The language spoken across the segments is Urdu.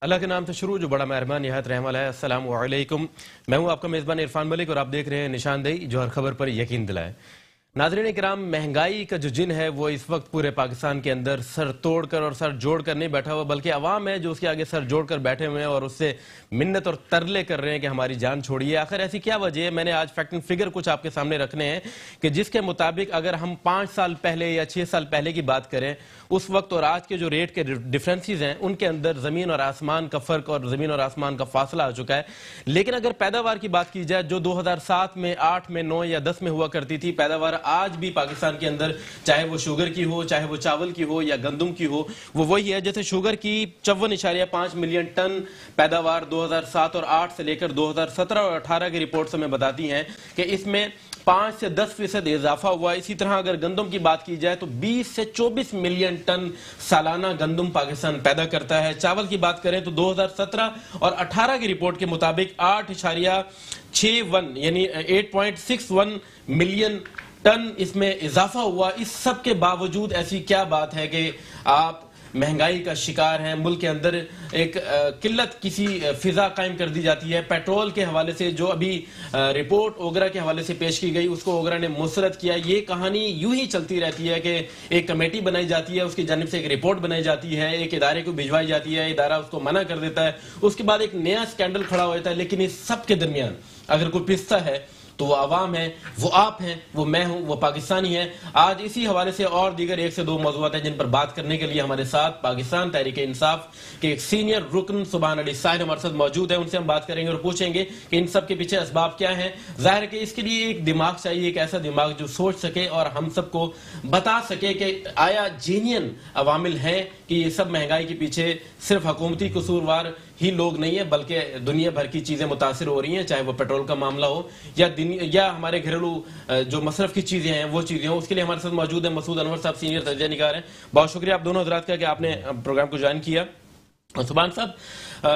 اللہ کے نام سے شروع جو بڑا مہربان نہایت رحم والا ہے۔ السلام علیکم، میں ہوں آپ کا میزبان عرفان ملک اور آپ دیکھ رہے ہیں نشاندہی جو ہر خبر پر یقین دلائے۔ ناظرین کرام، مہنگائی کا جو جن ہے وہ اس وقت پورے پاکستان کے اندر سر توڑ کر اور سر جوڑ کر نہیں بیٹھا ہوا، بلکہ عوام ہے جو اس کے آگے سر جوڑ کر بیٹھے ہوئے ہیں اور اس سے منت اور ترلے کر رہے ہیں کہ ہماری جان چھوڑیے۔ آخر ایسی کیا وجہ ہے؟ میں نے آج فیکٹ اینڈ فگر کچھ آپ کے سامنے رکھنے ہیں کہ جس کے مطابق اگر ہم 5 سال پہلے یا 6 سال پہلے کی بات کریں، اس وقت اور آج کے جو ریٹ کے ڈیفرنسز ہیں ان کے اندر زمین اور آسمان کا فرق اور زمین اور آسمان کا فاصلہ آ چکا ہے۔ لیکن اگر پیداوار کی بات کی جائے جو 2007 میں 8 میں 9 یا 10 میں ہوا کرتی تھی، پیداوار آج بھی پاکستان کے اندر چاہے وہ شوگر کی ہو، چاہے وہ چاول کی ہو یا گندم کی ہو، وہ وہی ہے۔ جیسے شوگر کی 54.5 ملین ٹن پیداوار 2007 اور 8 سے لے کر 2017 اور 18 کی رپورٹس ہمیں بتاتی ہیں کہ اس میں 5 سے 10% اضافہ ہوا۔ اسی طرح اگر گندم کی بات کی جائے تو 20 سے 24 ملین ٹن سالانہ گندم پاکستان پیدا کرتا ہے۔ چاول کی بات کریں تو 2017 اور 18 کی رپورٹ کے مطابق 8.61 یعنی 8.61 ملین ٹن اس میں اضافہ ہوا۔ اس سب کے باوجود ایسی کیا بات ہے کہ آپ مہنگائی کا شکار ہیں؟ ملک کے اندر ایک قلت کسی فضا قائم کر دی جاتی ہے۔ پیٹرول کے حوالے سے جو ابھی رپورٹ اوگرا کے حوالے سے پیش کی گئی، اس کو اوگرا نے مسترد کیا۔ یہ کہانی یوں ہی چلتی رہتی ہے کہ ایک کمیٹی بنائی جاتی ہے، اس کی جانب سے ایک رپورٹ بنائی جاتی ہے، ایک ادارے کو بھجوائی جاتی ہے، ادارہ اس کو منع کر دیتا ہے، اس کے بعد ایک نیا سکینڈل کھڑا ہو جاتا ہے۔ لیکن اس سب کے درمیان اگر کوئی پستا ہے تو وہ عوام ہے، وہ آپ ہیں، وہ میں ہوں، وہ پاکستانی ہیں۔ آج اسی حوالے سے اور دیگر 1 سے 2 موضوعات ہیں جن پر بات کرنے کے لیے ہمارے ساتھ پاکستان تحریک انصاف کے ایک سینئر رکن سبحان علی ساحر ہمارے ساتھ موجود ہیں۔ ان سے ہم بات کریں گے اور پوچھیں گے کہ ان سب کے پیچھے اسباب کیا ہیں۔ ظاہر ہے کہ اس کے لیے ایک دماغ چاہیے، ایک ایسا دماغ جو سوچ سکے اور ہم سب کو بتا سکے کہ آیا جینین عوامل ہیں کہ یہ سب مہنگائی کے پیچھے صرف حکومتی قصوروار ہی لوگ نہیں ہیں، بلکہ دنیا بھر کی چیزیں متاثر ہو رہی ہیں، چاہے وہ پیٹرول کا معاملہ ہو یا ہمارے گھریلو جو مصرف کی چیزیں ہیں وہ چیزیں ہوں۔ اس کے لیے ہمارے ساتھ موجود ہیں مسعود انور صاحب، سینئر تجزیہ نگار ہیں۔ بہت شکریہ آپ دونوں حضرات کا کہ آپ نے پروگرام کو جوائن کیا۔ سبحان صاحب،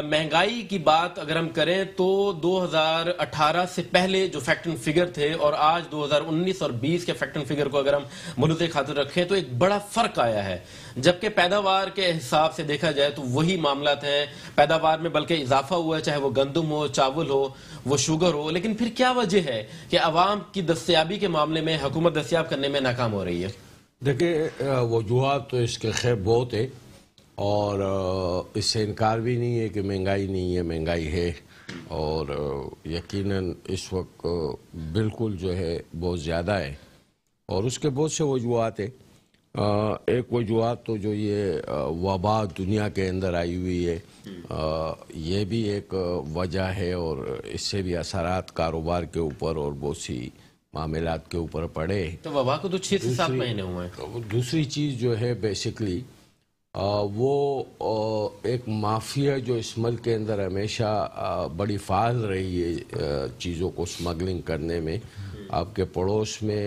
مہنگائی کی بات اگر ہم کریں تو 2018 سے پہلے جو فیکٹ اینڈ فگر تھے اور آج 2019 اور 20 کے فیکٹ اینڈ فگر کو اگر ہم ملحوظ خاطر رکھیں تو ایک بڑا فرق آیا ہے۔ جبکہ پیداوار کے حساب سے دیکھا جائے تو وہی معاملات ہیں، پیداوار میں بلکہ اضافہ ہوا ہے، چاہے وہ گندم ہو، چاول ہو، وہ شوگر ہو۔ لیکن پھر کیا وجہ ہے کہ عوام کی دستیابی کے معاملے میں حکومت دستیاب کرنے میں ناکام ہو رہی ہے؟ دیکھیں، وجوہات تو اس کے خیر بہت ہے اور اس سے انکار بھی نہیں ہے کہ مہنگائی نہیں ہے، مہنگائی ہے اور یقیناً اس وقت بالکل جو ہے بہت زیادہ ہے اور اس کے بہت سے وجوہات ہیں۔ ایک وجوہات تو جو یہ وبا دنیا کے اندر آئی ہوئی ہے، یہ بھی ایک وجہ ہے اور اس سے بھی اثرات کاروبار کے اوپر اور بہت سی معاملات کے اوپر پڑے۔ تو وبا کو تو 6 سے 7 مہینے ہوئے ہیں۔ دوسری چیز جو ہے بیسکلی وہ ایک مافیا جو اس ملک کے اندر ہمیشہ بڑی فعال رہی ہے چیزوں کو سمگلنگ کرنے میں۔ آپ کے پڑوس میں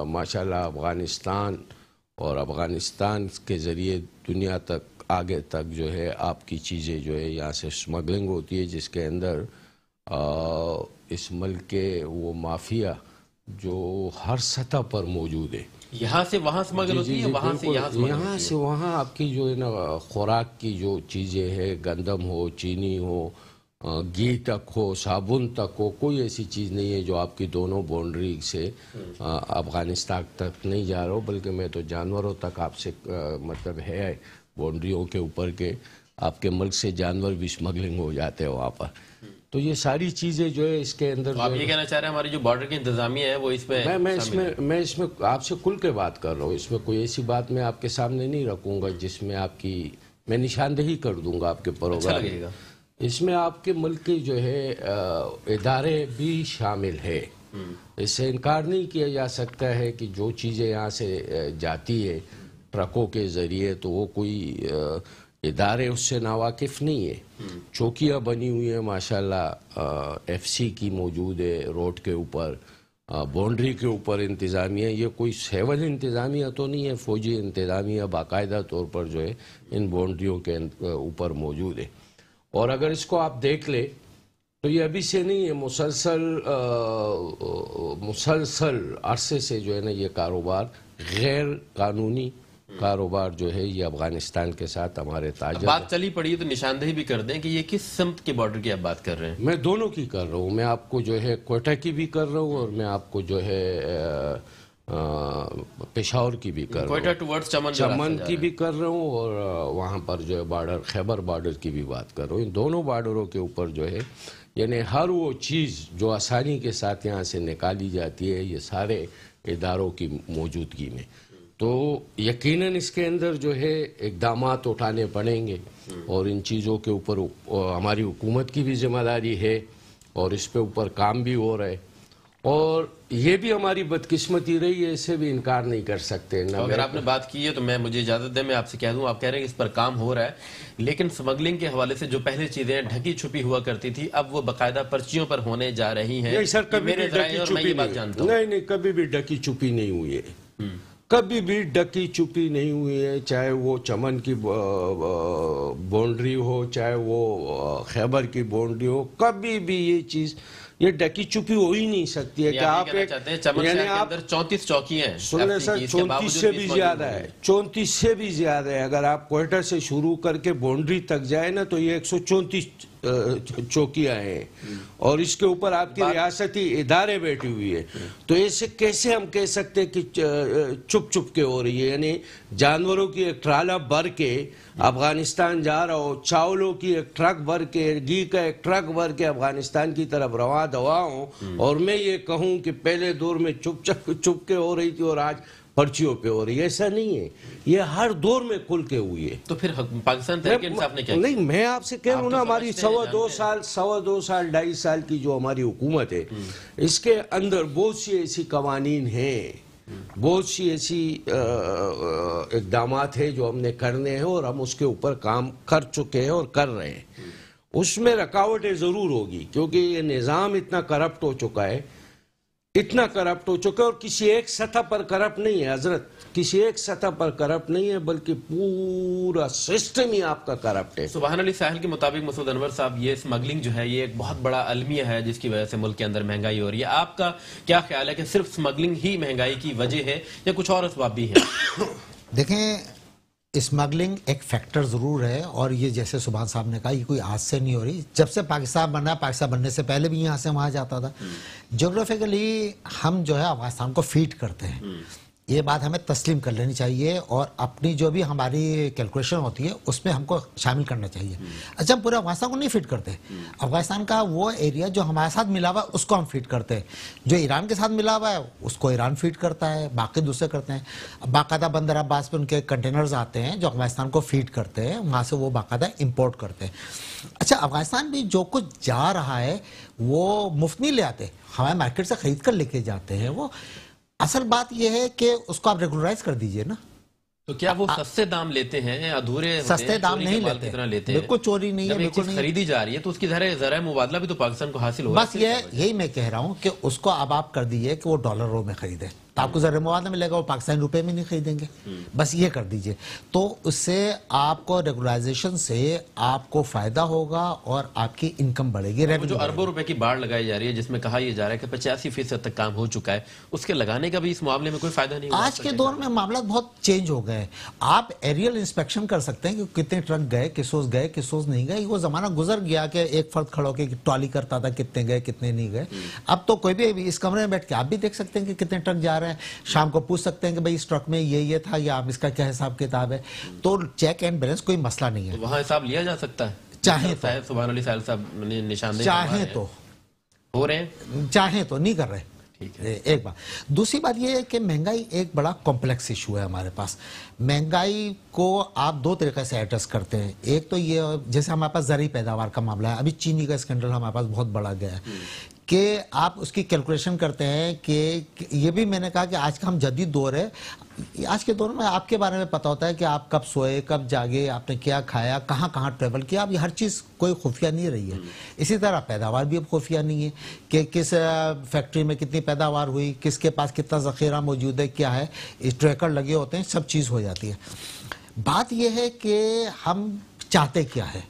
ماشاءاللہ افغانستان اور افغانستان کے ذریعے دنیا تک آگے تک جو ہے آپ کی چیزیں جو ہے یہاں سے سمگلنگ ہوتی ہے، جس کے اندر اس ملک کے وہ مافیا جو ہر سطح پر موجود ہے۔ یہاں سے وہاں سمگل ہوتی ہے، وہاں سے یہاں سمگل ہوتی ہے۔ یہاں سے وہاں آپ کی جو ہے نا خوراک کی جو چیزیں ہیں، گندم ہو، چینی ہو، گھی تک ہو، صابن تک ہو، کوئی ایسی چیز نہیں ہے جو آپ کی دونوں باؤنڈری سے افغانستان تک نہیں جا رہا ہو، بلکہ میں تو جانوروں تک آپ سے مطلب ہے باؤنڈریوں کے اوپر کے آپ کے ملک سے جانور بھی سمگلنگ ہو جاتے ہیں وہاں پر۔ تو یہ ساری چیزیں جو ہے اس کے اندر آپ یہ کہنا چاہ رہے ہیں ہماری جو بارڈر کی انتظامیہ ہے وہ اس پہ میں اس میں آپ سے کھل کے بات کر رہا ہوں۔ اس میں کوئی ایسی بات میں آپ کے سامنے نہیں رکھوں گا جس میں آپ کی میں نشاندہی کر دوں گا آپ کے پروگرام میں۔ اس میں آپ کے ملک کے جو ہے ادارے بھی شامل ہے۔ اس سے انکار نہیں کیا جا سکتا ہے کہ جو چیزیں یہاں سے جاتی ہے ٹرکوں کے ذریعے تو وہ کوئی ادارے اس سے ناواقف نہیں ہے۔ چوکیاں بنی ہوئی ہیں ماشاءاللہ، ایف سی کی موجود ہے روڈ کے اوپر، باؤنڈری کے اوپر انتظامیہ، یہ کوئی سیول انتظامیہ تو نہیں ہے، فوجی انتظامیہ باقاعدہ طور پر جو ہے ان باؤنڈریوں کے اوپر موجود ہے۔ اور اگر اس کو آپ دیکھ لیں تو یہ ابھی سے نہیں ہے، مسلسل عرصے سے جو ہے نا یہ کاروبار غیر قانونی کاروبار جو ہے یہ افغانستان کے ساتھ ہمارے تاجر بات چلی پڑی تو نشاندہی بھی کر دیں کہ یہ کس سمت کے بارڈر کی آپ بات کر رہے ہیں؟ میں دونوں کی کر رہا ہوں. میں آپ کو جو ہے کوئٹہ کی بھی کر رہا ہوں اور میں آپ کو جو ہے پشاور کی بھی کر رہا ہوں. کوئٹہ ٹورڈز چمن کی بھی کر رہا ہوں اور وہاں پر جو ہے بارڈر خیبر بارڈر کی بھی بات کر رہا ہوں. ان دونوں بارڈروں کے اوپر جو ہے یعنی ہر وہ چیز جو آسانی کے ساتھ یہاں سے نکالی جاتی ہے یہ سارے اداروں کی موجودگی میں. تو یقیناً اس کے اندر جو ہے اقدامات اٹھانے پڑیں گے اور ان چیزوں کے اوپر ہماری حکومت کی بھی ذمہ داری ہے اور اس پہ اوپر کام بھی ہو رہا ہے. اور یہ بھی ہماری بدقسمتی رہی ہے, اسے بھی انکار نہیں کر سکتے. اگر آپ نے بات کی ہے تو مجھے اجازت دیں میں آپ سے کہہ دوں, آپ کہہ رہے ہیں کہ اس پر کام ہو رہا ہے, لیکن سمگلنگ کے حوالے سے جو پہلے چیزیں ڈھکی چھپی ہوا کرتی تھی اب وہ باقاعدہ پرچیوں پر ہونے جا رہی ہیں. نہیں سر, کبھی بھی ڈھکی چھپی نہیں, کبھی بھی ڈھکی چھپی نہیں ہوئی ہے, کبھی بھی ڈکی چپی نہیں ہوئی ہے. چاہے وہ چمن کی باؤنڈری ہو, چاہے وہ خیبر کی باؤنڈری ہو, کبھی بھی یہ چیز یہ ڈکی چپی ہو ہی نہیں سکتی ہے کہ آپ یعنی آپ 34 چوکی ہیں. سن لیں سر, 34 سے بھی زیادہ ہے, 34 سے بھی زیادہ ہے. اگر آپ کوئٹہ سے شروع کر کے باؤنڈری تک جائیں نا تو یہ 134 چوکیاں ہیں اور اس کے اوپر آپ کی ریاستی ادارے بیٹھی ہوئی ہے. تو ایسے کیسے ہم کہہ سکتے کہ چپ چپ کے ہو رہی ہے؟ یعنی جانوروں کی ایک ٹرالہ بھر کے افغانستان جا رہا ہو, چاولوں کی ایک ٹرک بھر کے, گھی کا ایک ٹرک بھر کے افغانستان کی طرف رواں دوا ہوں, اور میں یہ کہوں کہ پہلے دور میں چپ کے ہو رہی تھی اور آج پرچیوں پہ ہو رہی ہے. ایسا نہیں ہے, یہ ہر دور میں کھل کے ہوئی ہے. تو پھر پاکستان تحریک انصاف نے کیا کیا؟ نہیں, میں آپ سے کہہ رہا ہوں نا, ہماری 2.5 سال 2.5 سال کی جو ہماری حکومت ہے اس کے اندر بہت سی ایسی قوانین ہیں, بہت سی ایسی اقدامات ہیں جو ہم نے کرنے ہیں اور ہم اس کے اوپر کام کر چکے ہیں اور کر رہے ہیں. اس میں رکاوٹیں ضرور ہوگی کیونکہ یہ نظام اتنا کرپٹ ہو چکا ہے, اتنا کرپٹ ہو چکا ہے, اور کسی ایک سطح پر کرپٹ نہیں ہے حضرت, کسی ایک سطح پر کرپٹ نہیں ہے بلکہ پورا سسٹم ہی آپ کا کرپٹ ہے. سبحان علی ساحل کے مطابق مسعود انور صاحب, یہ سمگلنگ جو ہے یہ ایک بہت بڑا المیہ ہے جس کی وجہ سے ملک کے اندر مہنگائی ہو رہی ہے. آپ کا کیا خیال ہے کہ صرف سمگلنگ ہی مہنگائی کی وجہ ہے یا کچھ اور اسباب بھی ہیں؟ دیکھیں, اسمگلنگ ایک فیکٹر ضرور ہے, اور یہ جیسے سبحان صاحب نے کہا یہ کوئی آج سے نہیں ہو رہی. جب سے پاکستان بنا, پاکستان بننے سے پہلے بھی یہاں سے وہاں جاتا تھا. جغرافیکلی ہم جو ہے افغانستان کو فیڈ کرتے ہیں, یہ بات ہمیں تسلیم کر لینی چاہیے, اور اپنی جو بھی ہماری کیلکولیشن ہوتی ہے اس میں ہم کو شامل کرنا چاہیے. اچھا, ہم پورے افغانستان کو نہیں فیڈ کرتے, افغانستان کا وہ ایریا جو ہمارے ساتھ ملا ہوا ہے اس کو ہم فیڈ کرتے ہیں, جو ایران کے ساتھ ملا ہوا ہے اس کو ایران فیڈ کرتا ہے, باقی دوسرے کرتے ہیں. باقاعدہ بندر عباس پہ ان کے کنٹینرز آتے ہیں جو افغانستان کو فیڈ کرتے ہیں, وہاں سے وہ باقاعدہ امپورٹ کرتے ہیں. اچھا, افغانستان بھی جو کچھ جا رہا ہے وہ مفت نہیں لے آتے, ہمارے مارکیٹ سے خرید کر لے کے جاتے ہیں. وہ اصل بات یہ ہے کہ اس کو آپ ریگولرائز کر دیجئے نا. تو کیا وہ سستے دام لیتے ہیں, ادھورے سستے دام نہیں لیتے, بالکل چوری نہیں ہے, بالکل نہیں خریدی جا رہی ہے تو اس کی ذرائع مبادلہ بھی تو پاکستان کو حاصل ہو رہا ہے. بس یہی میں کہہ رہا ہوں کہ اس کو اب آپ کر دیجئے کہ وہ ڈالروں میں خریدے, آپ کو ذرائع مبادلہ ملے گا, وہ پاکستانی روپے میں نہیں خریدیں گے. بس یہ کر دیجئے, تو اس سے آپ کو ریگولائزیشن سے آپ کو فائدہ ہوگا اور آپ کی انکم بڑھے گی. جو اربوں روپے کی باڑ لگائی جا رہی ہے جس میں کہا یہ جا رہا ہے کہ 85% تک کام ہو چکا ہے, اس کے لگانے کا بھی اس معاملے میں کوئی فائدہ نہیں ہوگا. آج کے دور میں معاملات بہت چینج ہو گئے. آپ ایریل انسپیکشن کر سکتے ہیں کہ کتنے ٹرک گئے, کس روز نہیں گئے. وہ زمانہ گزر گیا کہ ایک فرد کھڑا ہو کے ٹرالی کرتا تھا کتنے گئے کتنے نہیں گئے. اب تو کوئی بھی اس کمرے میں بیٹھ کے آپ بھی دیکھ سکتے ہیں کہ کتنے ٹرک جا رہے ہیں, شام کو پوچھ سکتے ہیں کہ بھئی اس ٹرک میں یہ تھا یا آپ اس کا کیا حساب کتاب ہے. تو چیک اینڈ بیلنس کوئی مسئلہ نہیں ہے, وہاں حساب لیا جا سکتا ہے چاہیں تو. سبحان علی ساحل صاحب نے نشاندہی چاہیں تو ہو رہے ہیں, چاہیں تو نہیں کر رہے. ایک بات. دوسری بات یہ ہے کہ مہنگائی ایک بڑا کمپلیکس ایشو ہے ہمارے پاس. مہنگائی کو آپ دو طریقے سے ایڈریس کرتے ہیں. ایک تو یہ جیسے ہمارے پاس زرعی پیداوار کا معاملہ ہے, ابھی چینی کا اسکینڈل ہمارے پاس بہت بڑا گیا ہے کہ آپ اس کی کیلکولیشن کرتے ہیں کہ یہ بھی میں نے کہا کہ آج کا ہم جدید دور ہے. آج کے دور میں آپ کے بارے میں پتہ ہوتا ہے کہ آپ کب سوئے, کب جاگے, آپ نے کیا کھایا, کہاں ٹریول کیا. اب یہ ہر چیز کوئی خفیہ نہیں رہی ہے. اسی طرح پیداوار بھی اب خفیہ نہیں ہے کہ کس فیکٹری میں کتنی پیداوار ہوئی, کس کے پاس کتنا ذخیرہ موجود ہے, کیا ہے, ٹریکر لگے ہوتے ہیں, سب چیز ہو جاتی ہے. بات یہ ہے کہ ہم چاہتے کیا ہے.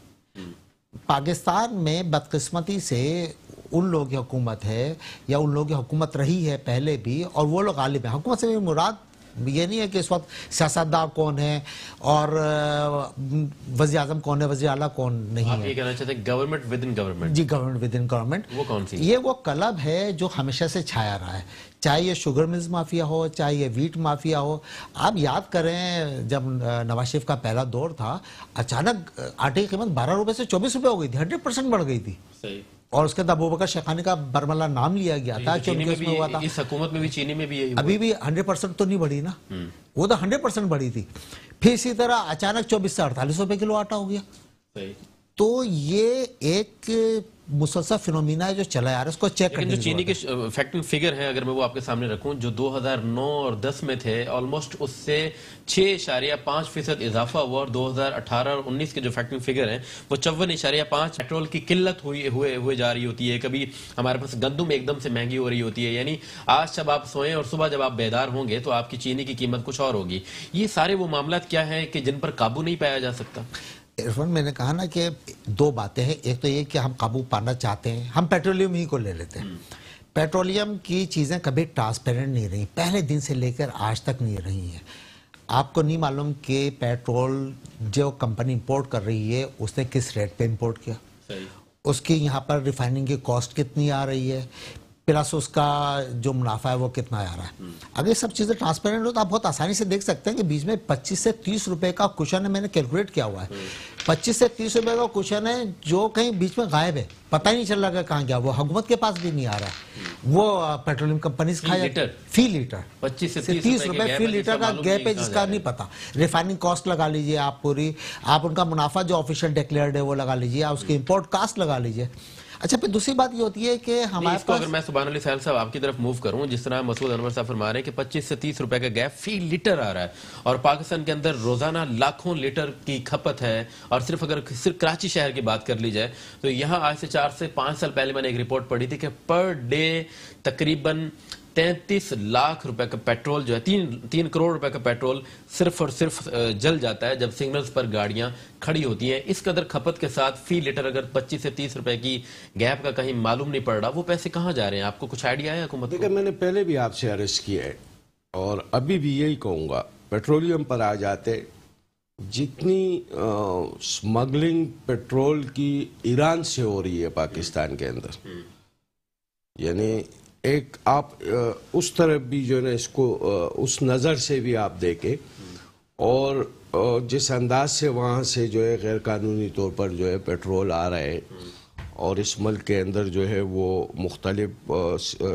پاکستان میں بدقسمتی سے ان لوگوں کی حکومت ہے یا ان لوگوں کی حکومت رہی ہے پہلے بھی, اور وہ لوگ غالب ہیں. حکومت سے بھی مراد یہ نہیں ہے کہ اس وقت سیاستدار کون ہے اور وزیر اعظم کون ہے, وزیر اعلیٰ کون نہیں آپ ہے. یہ کہنا چاہتے ہیں گورنمنٹ ود ان گورنمنٹ؟ جی, گورنمنٹ ود ان گورنمنٹ. وہ کون سی؟ یہ وہ کلب ہے جو ہمیشہ سے چھایا رہا ہے, چاہے یہ شوگر ملز مافیا ہو, چاہے یہ ویٹ مافیا ہو. آپ یاد کریں جب نواز شریف کا پہلا دور تھا, اچانک آٹے کی قیمت 12 روپے سے 24 روپے ہو گئی تھی, 100% بڑھ گئی تھی. صحیح. اور اس کے بعد ابوبکر شیخانی کا برملا نام لیا گیا تھا کہ ان کے اس میں ہوا تھا. اس حکومت میں بھی چینی میں بھی یہی ابھی بھی 100% تو نہیں بڑھی نا, وہ تو 100% بڑھی تھی. پھر اسی طرح اچانک 24 سے 48 روپے کلو آٹا ہو گیا. صحیح. تو یہ ایک مسلسل فینومینا ہے جو چلا آ رہا ہے, اس کو چیک کرنے جو چینی کے فیکٹنگ فگر ہیں اگر میں وہ آپ کے سامنے رکھوں, جو 2009 اور 10 میں تھے, آلموسٹ اس سے 6.5% اضافہ ہوا, اور 2018 اور 19 کے جو فیکٹنگ فگر ہیں وہ 54.5. پیٹرول کی قلت ہوئے جا رہی ہوتی ہے. کبھی ہمارے پاس گندم ایک دم سے مہنگی ہو رہی ہوتی ہے. یعنی آج جب آپ سوئیں اور صبح جب آپ بیدار ہوں گے تو آپ کی چینی کی قیمت کچھ اور ہوگی. یہ سارے وہ معاملات کیا ہیں کہ جن پر قابو نہیں پایا جا سکتا؟ عرفان, میں نے کہا نا کہ دو باتیں ہیں. ایک تو یہ کہ ہم قابو پانا چاہتے ہیں, ہم پیٹرولیم ہی کو لے لیتے ہیں. پیٹرولیم کی چیزیں کبھی ٹرانسپیرنٹ نہیں رہی, پہلے دن سے لے کر آج تک نہیں رہی ہیں. آپ کو نہیں معلوم کہ پیٹرول جو کمپنی امپورٹ کر رہی ہے اس نے کس ریٹ پہ امپورٹ کیا, اس کی یہاں پر ریفائننگ کی کاسٹ کتنی آ رہی ہے, پلس اس کا جو منافع ہے وہ کتنا آ رہا ہے. اگر یہ سب چیزیں ٹرانسپیرنٹ ہو تو آپ بہت آسانی سے دیکھ سکتے ہیں کہ بیچ میں 25 سے 30 روپے کا کوشن ہے, میں نے کیلکولیٹ کیا ہوا ہے. 25 سے 30 روپے کا کوشن ہے جو کہیں بیچ میں غائب ہے, پتہ ہی نہیں چل رہا کہ کہاں گیا. وہ حکومت کے پاس بھی نہیں آ رہا ہے, وہ پیٹرولیم کمپنیز کھایا فی لیٹر 25 سے 30 روپے فی لیٹر کا گیپ ہے جس کا نہیں پتا. ریفائننگ کاسٹ لگا لیجئے آپ پوری, آپ ان کا منافع جو آفیشیل ڈیکلیئرڈ ہے وہ لگا لیجئے, آپ اس کی امپورٹ کاسٹ لگا لیجئے. اچھا, پھر دوسری بات یہ ہوتی ہے کہ ہمارے پاس, اگر میں سبحان علی ساحل صاحب آپ کی طرف موو کروں, جس طرح مسعود انور صاحب فرما رہے ہیں کہ 25 سے 30 روپے کا گیپ فی لیٹر آ رہا ہے, اور پاکستان کے اندر روزانہ لاکھوں لیٹر کی کھپت ہے. اور صرف اگر صرف کراچی شہر کی بات کر لی جائے تو یہاں آج سے 4 سے 5 سال پہلے میں نے ایک رپورٹ پڑھی تھی کہ پر ڈے تقریباً 33 لاکھ روپے کا پیٹرول جو ہے 3 کروڑ روپے کا پیٹرول صرف اور صرف جل جاتا ہے جب سگنلز پر گاڑیاں کھڑی ہوتی ہیں. اس قدر کھپت کے ساتھ فی لیٹر اگر 25 سے 30 روپے کی گیپ کا کہیں معلوم نہیں پڑ رہا, وہ پیسے کہاں جا رہے ہیں؟ آپ کو کچھ آئیڈیا ہے حکومت کو؟ دیکھیں, میں نے پہلے بھی آپ سے عرض کیا ہے اور ابھی بھی یہی کہوں گا, پیٹرولیم پر آ جاتے, جتنی سمگلنگ پیٹرول کی ایران سے ہو رہی ہے پاکستان کے اندر, یعنی ایک آپ اس طرف بھی جو ہے نا اس کو اس نظر سے بھی آپ دیکھیں, اور جس انداز سے وہاں سے جو ہے غیر قانونی طور پر جو ہے پیٹرول آ رہا ہے اور اس ملک کے اندر جو ہے وہ مختلف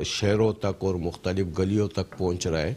شہروں تک اور مختلف گلیوں تک پہنچ رہا ہے,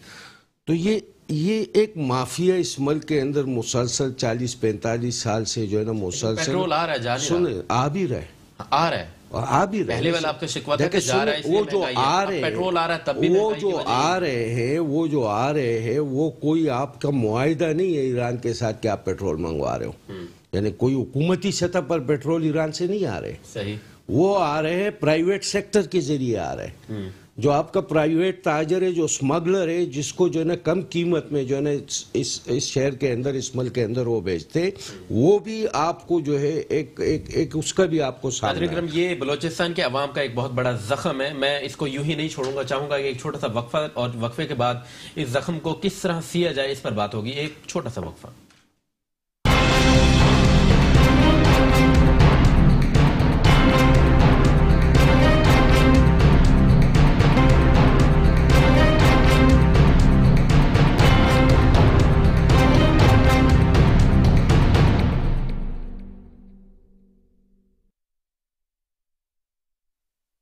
تو یہ ایک مافیا اس ملک کے اندر مسلسل 40-45 سال سے جو ہے نا مسلسل پیٹرول آ رہا ہے, جا نہیں رہا, آ بھی رہے, آ رہا ہے. آ بھی رہے. پہلے والا آپ کا شکوہ تھا کہ جا رہا ہے اس لیے مہنگائی ہے, پیٹرول آ رہا ہے تب بھی وہ جو آ رہے ہیں وہ کوئی آپ کا معاہدہ نہیں ہے ایران کے ساتھ کہ آپ پیٹرول منگوا رہے ہو, یعنی کوئی حکومتی سطح پر پیٹرول ایران سے نہیں آ رہے. صحیح. وہ آ رہے ہیں پرائیویٹ سیکٹر کے ذریعے آ رہے ہیں, جو آپ کا پرائیویٹ تاجر ہے, جو اسمگلر ہے, جس کو جو ہے نا کم قیمت میں جو ہے نا اس شہر کے اندر, اس ملک کے اندر وہ بیچتے, وہ بھی آپ کو جو ہے ایک اس کا بھی آپ کو سامنا ہے. یہ بلوچستان کے عوام کا ایک بہت بڑا زخم ہے. میں اس کو یوں ہی نہیں چھوڑوں گا, چاہوں گا کہ ایک چھوٹا سا وقفہ, اور وقفے کے بعد اس زخم کو کس طرح سیا جائے اس پر بات ہوگی. ایک چھوٹا سا وقفہ.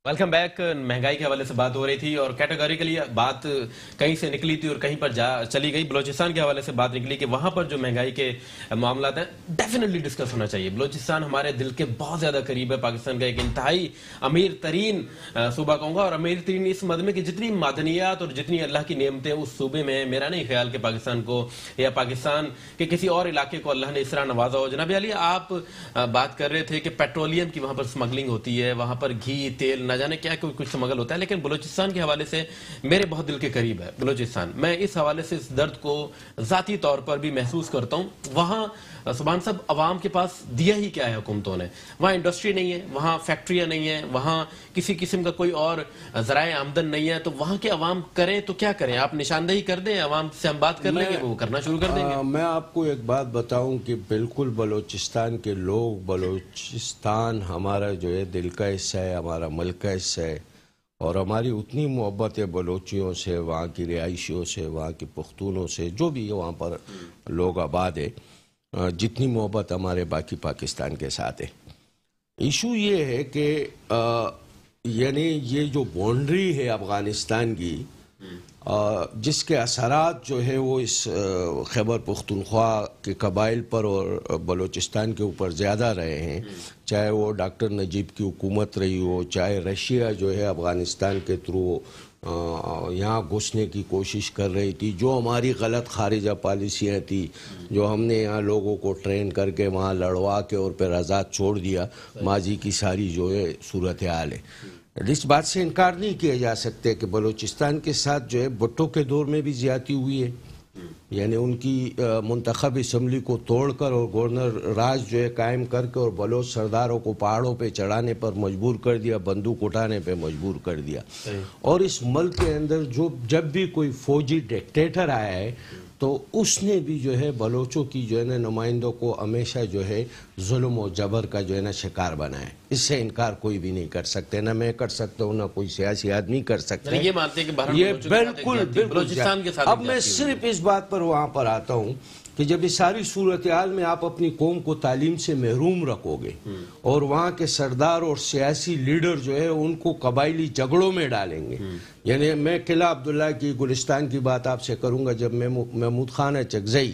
Welcome back. مہنگائی کے حوالے سے بات ہو رہی تھی اور کیٹیگوریکلی بات کہیں سے نکلی تھی اور کہیں پر چلی گئی. بلوچستان کے حوالے سے بات نکلی کہ وہاں پر جو مہنگائی کے معاملات ہیں ڈیفینیٹلی ڈسکس ہونا چاہیے. بلوچستان ہمارے دل کے بہت زیادہ قریب ہے. پاکستان کا ایک انتہائی امیر ترین صوبہ کہوں گا, اور امیر ترین اس مد میں کہ جتنی معدنیات اور جتنی اللہ کی نعمتیں اس صوبے میں, میرا نہیں خیال کہ پاکستان کو یا پاکستان کے کسی اور علاقے کو اللہ نے اس طرح نوازا ہو. جناب علی, آپ بات کر رہے تھے کہ پیٹرولیم کی وہاں پر سمگلنگ ہوتی ہے, وہاں پر گھی تیل نہ نہ جانے کیا کچھ سمگل ہوتا ہے، لیکن بلوچستان کے حوالے سے میرے بہت دل کے قریب ہے بلوچستان. میں اس حوالے سے اس درد کو ذاتی طور پر بھی محسوس کرتا ہوں. وہاں سبحان صاحب عوام کے پاس دیا ہی کیا ہے حکومتوں نے؟ وہاں انڈسٹری نہیں ہے، وہاں فیکٹریاں نہیں ہیں، وہاں کسی قسم کا کوئی اور ذرائع آمدن نہیں ہے. تو وہاں کے عوام کریں تو کیا کریں؟ آپ نشاندہی کر دیں، عوام سے ہم بات کر لیں گے، وہ کرنا شروع کر دیں گے. میں آپ کو ایک بات بتاؤں کہ بالکل بلوچستان کے لوگ، بلوچستان ہمارا جو ہے دل کا حصہ ہے، ہمارا ملک کا حصہ ہے، اور ہماری اتنی محبت ہے بلوچیوں سے، وہاں کی رہائشیوں سے، وہاں کی پختونوں سے، جو بھی وہاں پر لوگ آباد ہے، جتنی محبت ہمارے باقی پاکستان کے ساتھ ہے. ایشو یہ ہے کہ یعنی یہ جو باؤنڈری ہے افغانستان کی، جس کے اثرات جو ہے وہ اس خیبر پختونخوا کے قبائل پر اور بلوچستان کے اوپر زیادہ رہے ہیں، چاہے وہ ڈاکٹر نجیب کی حکومت رہی ہو، چاہے رشیا جو ہے افغانستان کے تھرو یہاں گھسنے کی کوشش کر رہی تھی، جو ہماری غلط خارجہ پالیسیاں تھی، جو ہم نے یہاں لوگوں کو ٹرین کر کے وہاں لڑوا کے اور پھر آزاد چھوڑ دیا، ماضی کی ساری جو ہے صورتحال ہے. اس بات سے انکار نہیں کیا جا سکتے کہ بلوچستان کے ساتھ جو ہے بھٹو کے دور میں بھی زیادتی ہوئی ہے. یعنی ان کی منتخب اسمبلی کو توڑ کر اور گورنر راج جو ہے قائم کر کے اور بلوچ سرداروں کو پہاڑوں پہ چڑھانے پر مجبور کر دیا، بندوق اٹھانے پہ مجبور کر دیا. اور اس ملک کے اندر جب بھی کوئی فوجی ڈکٹیٹر آیا ہے تو اس نے بھی جو ہے بلوچوں کی جو ہے نا نمائندوں کو ہمیشہ جو ہے ظلم و جبر کا جو ہے نا شکار بنایا. اس سے انکار کوئی بھی نہیں کر سکتے، نہ میں کر سکتا ہوں، نہ کوئی سیاسی آدمی کر سکتا ہے. یہ مانتے ہیں کہ یہ بالکل بلوچستان کے ساتھ. اب میں صرف اس بات پر وہاں پر آتا ہوں کہ جب اس ساری صورتحال میں آپ اپنی قوم کو تعلیم سے محروم رکھو گے اور وہاں کے سردار اور سیاسی لیڈر جو ہے ان کو قبائلی جھگڑوں میں ڈالیں گے. یعنی میں قلعہ عبداللہ کی گلستان کی بات آپ سے کروں گا. جب محمود خان چغزئی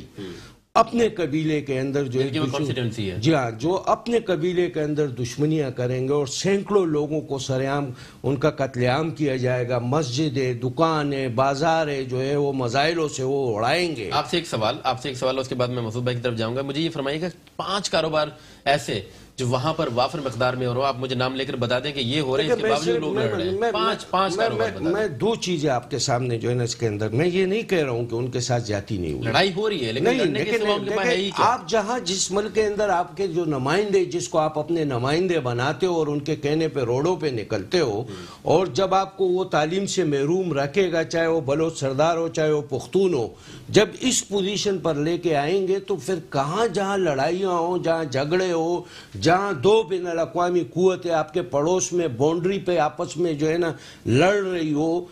اپنے قبیلے کے اندر جو ہے، جی ہاں، جو اپنے قبیلے کے اندر دشمنیاں کریں گے اور سینکڑوں لوگوں کو سرعام ان کا قتل عام کیا جائے گا، مسجدیں، دکانیں، بازاریں جو ہے وہ مزائلوں سے وہ اڑائیں گے. آپ سے ایک سوال اس کے بعد میں مسعود بھائی کی طرف جاؤں گا. مجھے یہ فرمائیے گا 5 کاروبار ایسے جو وہاں پر وافر مقدار میں ہو رہا، آپ مجھے نام لے کر بتا دیں کہ یہ ہو رہے ہیں، اس کے باوجود لوگ لڑ رہے ہیں. 5 کاروبار. میں 2 چیزیں آپ کے سامنے جو ہے نا اس کے اندر، میں یہ نہیں کہہ رہا ہوں کہ ان کے ساتھ زیادتی نہیں ہوئی، لڑائی ہو رہی ہے، لیکن آپ جہاں جس ملک کے اندر آپ کے جو نمائندے، جس کو آپ اپنے نمائندے بناتے ہو اور ان کے کہنے پہ روڈوں پہ نکلتے ہو، اور جب آپ کو وہ تعلیم سے محروم رکھے گا، چاہے وہ بلوچ سردار ہو چاہے وہ پختون ہو، جب اس پوزیشن پر لے کے آئیں گے تو پھر کہاں جہاں لڑائیاں ہوں، جہاں جھگڑے ہو، جہاں 2 بین الاقوامی قوتیں آپ کے پڑوس میں باؤنڈری پہ آپس میں جو ہے نا لڑ رہی ہو،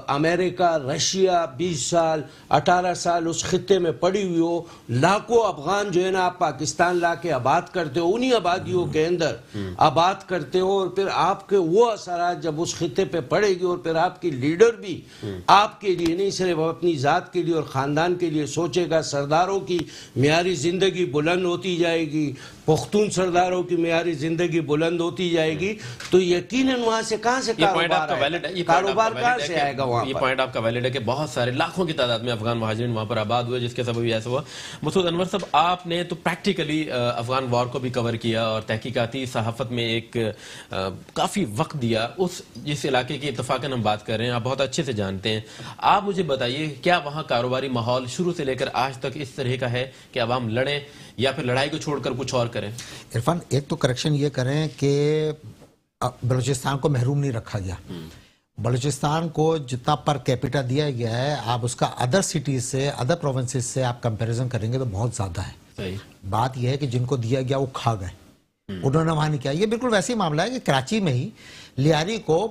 امریکہ، رشیا 20 سال 18 سال اس خطے میں پڑی ہوئی ہو، لاکھوں افغان جو ہے نا آپ پاکستان لا کے آباد کرتے ہو، انہی آبادیوں کے اندر آباد کرتے ہو، اور پھر آپ کے وہ اثرات جب اس خطے پہ پڑے گی اور پھر آپ کی لیڈر بھی آپ کے لیے نہیں صرف اپنی ذات کے لیے اور خاندان کے لیے سوچے گا، سرداروں کی معیاری زندگی بلند ہوتی جائے گی، پختون سرداروں کی معیاری زندگی بلند ہوتی جائے گی، تو یقیناً وہاں سے کہاں سے کاروبار کہاں سے آئے گا وہاں پر. یہ پوائنٹ آپ کا ویلڈ ہے کہ بہت سارے لاکھوں کی تعداد میں افغان مہاجرین وہاں پر آباد ہوئے، جس کے سبب ایسا ہوا. مسعود انور صاحب، آپ نے تو پریکٹیکلی افغان وار کو بھی کور کیا اور تحقیقاتی صحافت میں ایک کافی وقت دیا. جس علاقے کی اتفاقاً ہم بات کر رہے ہیں، آپ بہت اچھے سے جانتے ہیں. آپ مجھے بتائیے، کیا وہاں کاروباری ماحول شروع سے لے کر آج تک اس طرح کا ہے کہ عوام لڑیں یا پھر لڑائی کو چھوڑ کر کچھ اور کریں؟ عرفان، ایک تو کریکشن یہ کریں کہ بلوچستان کو محروم نہیں رکھا گیا. بلوچستان کو جتنا پر کیپیٹا دیا گیا ہے، آپ اس کا ادر سٹیز سے، ادر پروونسز سے آپ کمپیریزن کریں گے تو بہت زیادہ ہے. بات یہ ہے کہ جن کو دیا گیا وہ کھا گئے، انہوں نے وہاں نہیں کیا. یہ بالکل ویسے ہی معاملہ ہے کہ کراچی میں ہی لیاری کو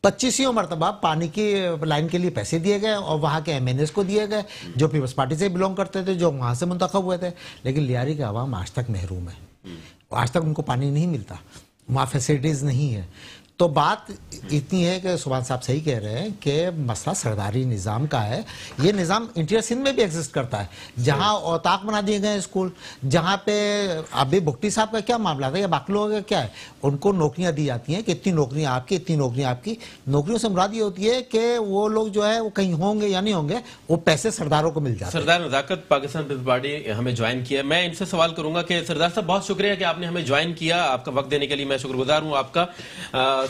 25 مرتبہ پانی کی لائن کے لیے پیسے دیے گئے اور وہاں کے ایم این ایز کو دیے گئے جو پیپلز پارٹی سے بلونگ کرتے تھے، جو وہاں سے منتخب ہوئے تھے. لیکن لیاری کے عوام آج تک محروم ہے، آج تک ان کو پانی نہیں ملتا، وہاں فیسلٹیز نہیں ہے. تو بات اتنی ہے کہ سبحان صاحب صحیح کہہ رہے ہیں کہ مسئلہ سرداری نظام کا ہے. یہ نظام انٹیریئر سندھ میں بھی ایگزسٹ کرتا ہے، جہاں اوتاق بنا دیے گئے اسکول، جہاں پہ ابھی بھٹی صاحب کا کیا معاملہ تھا یا باقی لوگوں کا کیا ہے، ان کو نوکریاں دی جاتی ہیں کہ اتنی نوکریاں آپ کی، اتنی نوکریاں آپ کی. نوکریوں سے مراد یہ ہوتی ہے کہ وہ لوگ جو ہے وہ کہیں ہوں گے یا نہیں ہوں گے، وہ پیسے سرداروں کو مل جاتے ہیں. سردار نزاکت پاکستان پیپلز پارٹی ہمیں جوائن کیا. میں ان سے سوال کروں گا کہ سردار صاحب بہت شکریہ کہ آپ نے ہمیں جوائن کیا، آپ کا وقت دینے کے لیے میں شکر گزار ہوں آپ کا.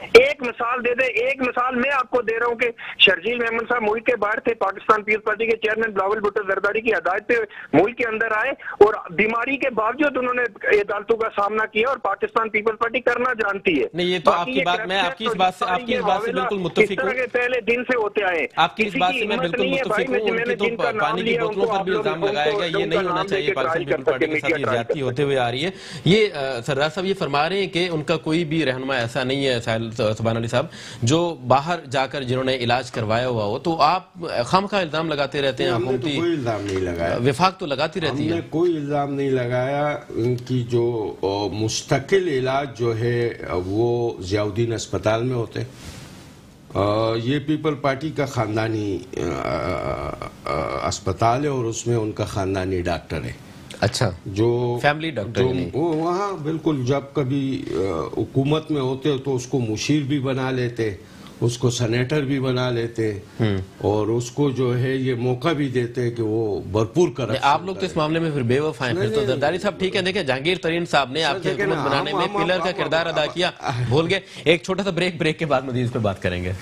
ایک مثال دے دیں. ایک مثال میں آپ کو دے رہا ہوں کہ شرجیل محمد صاحب ملک کے باہر تھے, پاکستان پیپلز پارٹی کے چیئرمین بلاول بھٹو زرداری کی ہدایت پہ ملک کے اندر آئے اور بیماری کے باوجود انہوں نے عدالتوں کا سامنا کیا, اور پاکستان پیپلز پارٹی کرنا جانتی ہے. نہیں, یہ تو آپ کی بات, میں آپ کی اس بات سے بالکل متفق ہوں. پہلے دن سے ہوتے آئے, آپ کی اس بات سے میں بالکل متفق ہوں. ان کی تو پانی کی بوتلوں پر بھی الزام لگایا گیا, یہ نہیں ہونا چاہیے. پاکستان پیپلز پارٹی کے ساتھ یہ زیادتی ہوتے ہوئے آ رہی ہے. یہ سردار صاحب یہ فرما رہے ہیں کہ ان کا کوئی بھی رہنما ایسا نہیں ہے سبحان علی صاحب جو باہر جا کر جنہوں نے علاج کروایا ہوا ہو, تو آپ خامخواہ الزام لگاتے رہتے ہیں. ہم نے تو کوئی الزام نہیں لگایا, وفاق تو لگاتی رہتی ہے. ہم نے کوئی الزام نہیں لگایا. ان کی جو مستقل علاج جو ہے وہ ضیاء الدین اسپتال میں ہوتے. یہ پیپل پارٹی کا خاندانی اسپتال ہے اور اس میں ان کا خاندانی ڈاکٹر ہے. اچھا, جو فیملی ڈاکٹر وہاں بالکل جب کبھی حکومت میں ہوتے تو اس کو مشیر بھی بنا لیتے, اس کو سینیٹر بھی بنا لیتے, اور اس کو جو ہے یہ موقع بھی دیتے کہ وہ بھرپور کرے. آپ لوگ تو اس معاملے میں پھر بے وفا ہیں. پھر تو زرداری صاحب ٹھیک ہے, دیکھیں جہانگیر ترین صاحب نے آپ کی حکومت بنانے میں پلر کا کردار ادا کیا, بھول گئے. ایک چھوٹا سا بریک کے بعد مزید اس پہ بات کریں گے.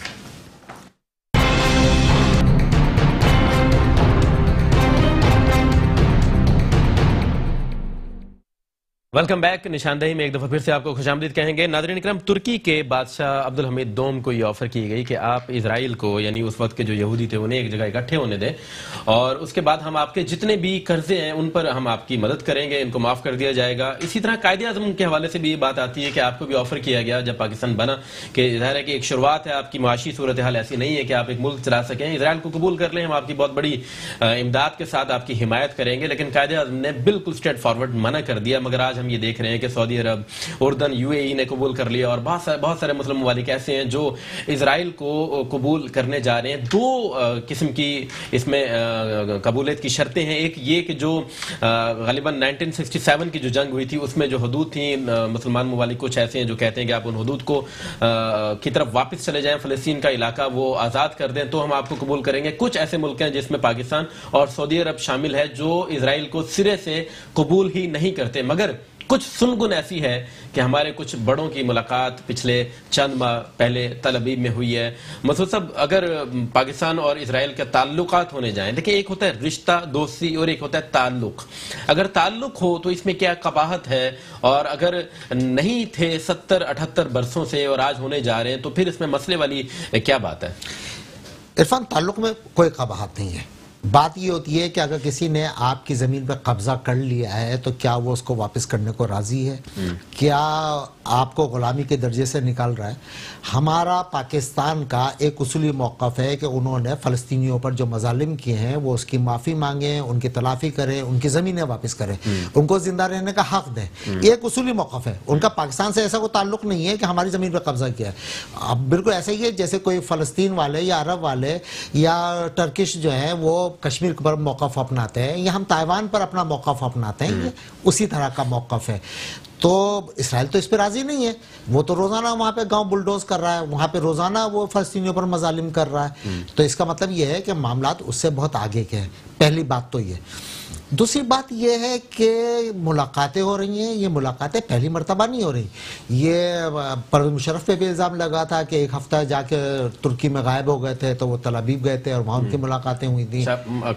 Welcome back. نشاندہی میں ایک دفعہ پھر سے آپ کو خوش آمدید کہیں گے. ناظرین اکرام, ترکی کے بادشاہ عبدالحمید دوم کو یہ آفر کی گئی کہ آپ اسرائیل کو, یعنی اس وقت کے جو یہودی تھے, انہیں ایک جگہ اکٹھے ہونے دیں, اور اس کے بعد ہم آپ کے جتنے بھی قرضے ہیں ان پر ہم آپ کی مدد کریں گے, ان کو معاف کر دیا جائے گا. اسی طرح قائد اعظم کے حوالے سے بھی یہ بات آتی ہے کہ آپ کو بھی آفر کیا گیا جب پاکستان بنا, کہ ظاہر ہے کہ ایک شروعات ہے, آپ کی معاشی صورتحال ایسی نہیں ہے کہ آپ ایک ملک چلا سکیں. اسرائیل کو قبول کر لیں, ہم آپ کی بہت بڑی امداد کے ساتھ آپ کی حمایت کریں گے. لیکن قائد اعظم نے بالکل اسٹریٹ فارورڈ منع کر دیا. مگر آج ہم یہ دیکھ رہے ہیں کہ سعودی عرب, اردن, یو اے ای نے قبول کر لیا, اور بہت سارے مسلم ممالک ایسے ہیں جو اسرائیل کو قبول کرنے جا رہے ہیں. دو قسم کی اس میں قبولیت کی شرطیں ہیں. ایک یہ کہ جو غالباً 1967 کی جو جنگ ہوئی تھی اس میں جو حدود تھیں, مسلمان ممالک کچھ ایسے ہیں جو کہتے ہیں کہ آپ ان حدود کو کی طرف واپس چلے جائیں, فلسطین کا علاقہ وہ آزاد کر دیں, تو ہم آپ کو قبول کریں گے. کچھ ایسے ملک ہیں جس میں پاکستان اور سعودی عرب شامل ہے جو اسرائیل کو سرے سے قبول ہی نہیں کرتے. مگر کچھ سنگن ایسی ہے کہ ہمارے کچھ بڑوں کی ملاقات پچھلے چند ماہ پہلے تل ابیب میں ہوئی ہے. مسعود صاحب, اگر پاکستان اور اسرائیل کے تعلقات ہونے جائیں, دیکھیں ایک ہوتا ہے رشتہ دوستی اور ایک ہوتا ہے تعلق. اگر تعلق ہو تو اس میں کیا قباحت ہے, اور اگر نہیں تھے 70-78 برسوں سے اور آج ہونے جا رہے ہیں تو پھر اس میں مسئلے والی کیا بات ہے؟ عرفان, تعلق میں کوئی قباحت نہیں ہے. بات یہ ہوتی ہے کہ اگر کسی نے آپ کی زمین پہ قبضہ کر لیا ہے تو کیا وہ اس کو واپس کرنے کو راضی ہے, کیا آپ کو غلامی کے درجے سے نکال رہا ہے. ہمارا پاکستان کا ایک اصولی موقف ہے کہ انہوں نے فلسطینیوں پر جو مظالم کیے ہیں وہ اس کی معافی مانگیں, ان کی تلافی کریں, ان کی زمینیں واپس کریں, ان کو زندہ رہنے کا حق دیں. یہ ایک اصولی موقف ہے ان کا. پاکستان سے ایسا کوئی تعلق نہیں ہے کہ ہماری زمین پہ قبضہ کیا ہے. اب بالکل ایسا ہی ہے جیسے کوئی فلسطین والے یا عرب والے یا ٹرکش جو ہیں وہ کشمیر پر موقف اپناتے ہیں, یا ہم تائیوان پر اپنا موقف اپناتے ہیں, یہ اسی طرح کا موقف ہے. تو اسرائیل تو اس پہ راضی نہیں ہے. وہ تو روزانہ وہاں پہ گاؤں بلڈوز کر رہا ہے, وہاں پہ روزانہ وہ فلسطینیوں پر مظالم کر رہا ہے. تو اس کا مطلب یہ ہے کہ معاملات اس سے بہت آگے کے ہیں. پہلی بات تو یہ. دوسری بات یہ ہے کہ ملاقاتیں ہو رہی ہیں, یہ ملاقاتیں پہلی مرتبہ نہیں ہو رہی. یہ پرویز مشرف پہ بھی الزام لگا تھا کہ ایک ہفتہ جا کے ترکی میں غائب ہو گئے تھے, تو وہ تل ابیب گئے تھے اور وہاں ان کی ملاقاتیں ہوئی تھیں.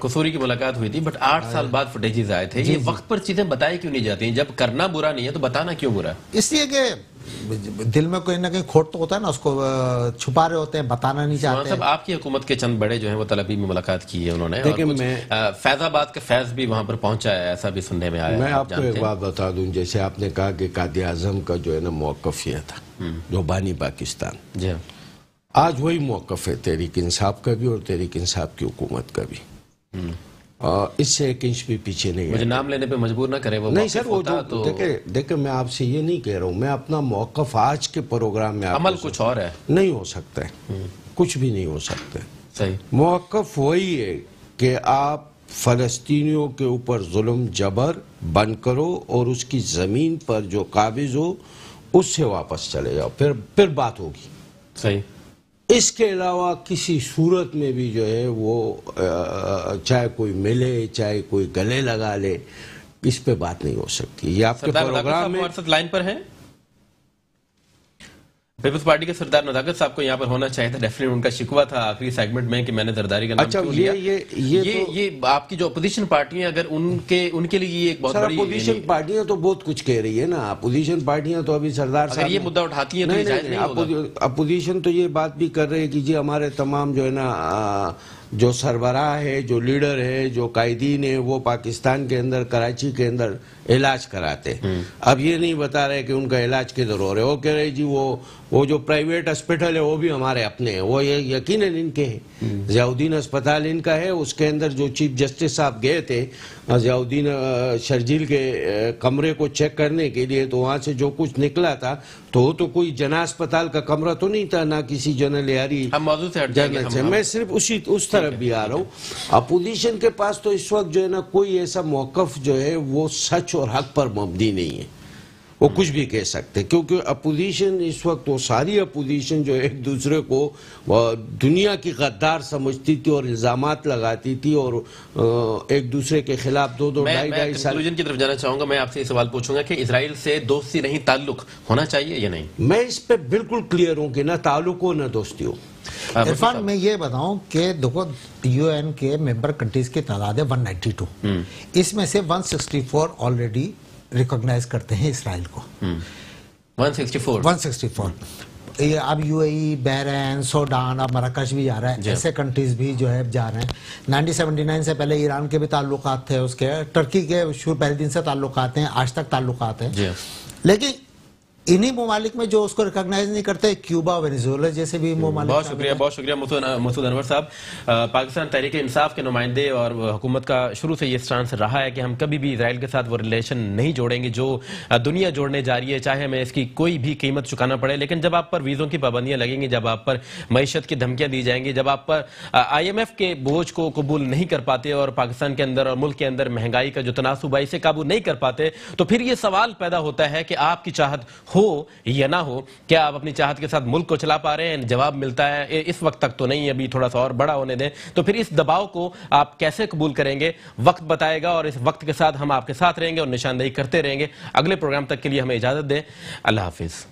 قصوری کی ملاقات ہوئی تھی, بٹ 8 سال بعد فوٹیجز آئے تھے. یہ وقت پر چیزیں بتائی کیوں نہیں جاتی ہیں؟ جب کرنا برا نہیں ہے تو بتانا کیوں برا؟ اس لیے کہ دل میں کوئی نہ کوئی کھوٹ تو ہوتا ہے نا, اس کو چھپا رہے ہوتے ہیں, بتانا نہیں چاہتے. صاحب, آپ کی حکومت کے چند بڑے جو ہیں وہ تل ابیب میں ملاقات کی ہے انہوں نے, فیض آباد کا فیض بھی وہاں پر پہنچا ہے, ایسا بھی سننے میں آیا. میں آپ کو ایک بات بتا دوں, جیسے آپ نے کہا کہ قائد اعظم کا جو ہے نا موقف یہ تھا جو بانی پاکستان, جی آج وہی موقف ہے تحریک انصاف کا بھی اور تحریک انصاف کی حکومت کا بھی. اس سے 1 انچ بھی پیچھے نہیں ہے. مجھے نام لینے پہ مجبور نہ کرے. وہ نہیں سر, وہ دیکھیں میں آپ سے یہ نہیں کہہ رہا ہوں, میں اپنا موقف آج کے پروگرام میں عمل کچھ اور ہے. نہیں ہو سکتا ہے, کچھ بھی نہیں ہو سکتا ہے. صحیح موقف وہی ہے کہ آپ فلسطینیوں کے اوپر ظلم جبر بند کرو اور اس کی زمین پر جو قابض ہو اس سے واپس چلے جاؤ, پھر بات ہوگی. صحیح. اس کے علاوہ کسی صورت میں بھی جو ہے وہ چاہے کوئی ملے چاہے کوئی گلے لگا لے, اس پہ بات نہیں ہو سکتی. یہ آپ کے پروگرام میں لائن پر ہے. پیپلز پارٹی کے سردار نزاکت صاحب کو یہاں پر ہونا چاہیے تھا، ڈیفینیٹلی ان کا شکوہ تھا آخری سیگمنٹ میں کہ میں نے زرداری کا نام کیوں لیا۔ یہ آپ کی جو اپوزیشن پارٹیاں اگر ان کے لیے یہ ایک بہت بڑی اپوزیشن پارٹیاں تو بہت کچھ کہہ رہی ہے نا، اپوزیشن پارٹیاں تو ابھی سردار صاحب یہ مدعا اٹھاتی ہیں تو یہ جائز نہیں ہوگا۔ اپوزیشن تو یہ بات بھی کر رہے ہیں کہ جی ہمارے تمام جو ہے نا جو سربراہ ہے، جو لیڈر ہے، جو قائدین ہیں، وہ پاکستان کے اندر کراچی کے اندر علاج کراتے۔ اب یہ نہیں بتا رہے کہ ان کا علاج کدھر ہو رہا ہے، وہ کہہ رہے جی وہ جو پرائیویٹ ہسپتال ہے وہ بھی ہمارے اپنے ہیں، وہ یقیناً ان کے ہیں۔ ضیاء الدین ہسپتال ان کا ہے، اس کے اندر جو چیف جسٹس صاحب گئے تھے ضیاء الدین شرجیل کے کمرے کو چیک کرنے کے لیے، تو وہاں سے جو کچھ نکلا تھا تو وہ تو کوئی جناح ہسپتال کا کمرہ تو نہیں تھا، نہ کسی جنرل یاری جنرل سے۔ میں صرف اس طرف بھی آ رہا ہوں۔ اپوزیشن کے پاس تو اس وقت جو ہے نا کوئی ایسا موقف جو ہے وہ سچ اور حق پر مبنی نہیں ہے، وہ کچھ بھی کہہ سکتے، کیونکہ اپوزیشن اس وقت وہ ساری اپوزیشن جو ایک دوسرے کو دنیا کی غدار سمجھتی تھی اور الزامات لگاتی تھی اور ایک دوسرے کے خلاف دو ڈھائی سال۔ کنکلوژن کی طرف جانا چاہوں گا، میں آپ سے یہ سوال پوچھوں گا کہ اسرائیل سے دوستی نہیں تعلق ہونا چاہیے یا نہیں؟ میں اس پہ بالکل کلیئر ہوں کہ نہ تعلق ہو نہ دوستی ہو۔ عرفان میں یہ بتاؤں کہ دیکھو یو این کے ممبر کنٹریز کی تعداد ہے 192، اس میں سے 164 آلریڈی ریکگنائز کرتے ہیں اسرائیل کو۔ 164 یہ اب you a E, Bahrain, Sudan, اب مراکش بھی جا رہا ہے، ایسے کنٹریز بھی جو ہے جا رہے ہیں۔ 1979 سے پہلے ایران کے بھی تعلقات تھے، اس کے ترکی کے شروع پہلے دن سے تعلقات ہیں، آج تک تعلقات ہیں، لیکن انہی ممالک میں جو اس کو ریکگنائز نہیں کرتے، کیوبا، وینیزویلا جیسے بھی ممالک۔ بہت شکریہ مسعود انور صاحب۔ پاکستان تحریک انصاف کے نمائندے اور حکومت کا شروع سے یہ سٹانس رہا ہے کہ ہم کبھی بھی اسرائیل کے ساتھ وہ ریلیشن نہیں جوڑیں گے جو دنیا جوڑنے جا رہی ہے، چاہے ہمیں اس کی کوئی بھی قیمت چکانا پڑے۔ لیکن جب آپ پر ویزوں کی پابندیاں لگیں گی، جب آپ پر معیشت کی دھمکیاں دی جائیں گی، جب آپ پر IMF کے بوجھ کو قبول نہیں کر پاتے اور پاکستان کے اندر اور ملک کے اندر مہنگائی کا جو تناسب ہے اسے قابو نہیں کر پاتے، تو پھر یہ سوال پیدا ہوتا ہے کہ آپ کی چاہت ہو یا نہ ہو، کیا آپ اپنی چاہت کے ساتھ ملک کو چلا پا رہے ہیں؟ جواب ملتا ہے اس وقت تک تو نہیں، ابھی تھوڑا سا اور بڑا ہونے دیں۔ تو پھر اس دباؤ کو آپ کیسے قبول کریں گے؟ وقت بتائے گا، اور اس وقت کے ساتھ ہم آپ کے ساتھ رہیں گے اور نشاندہی کرتے رہیں گے۔ اگلے پروگرام تک کے لیے ہمیں اجازت دیں، اللہ حافظ۔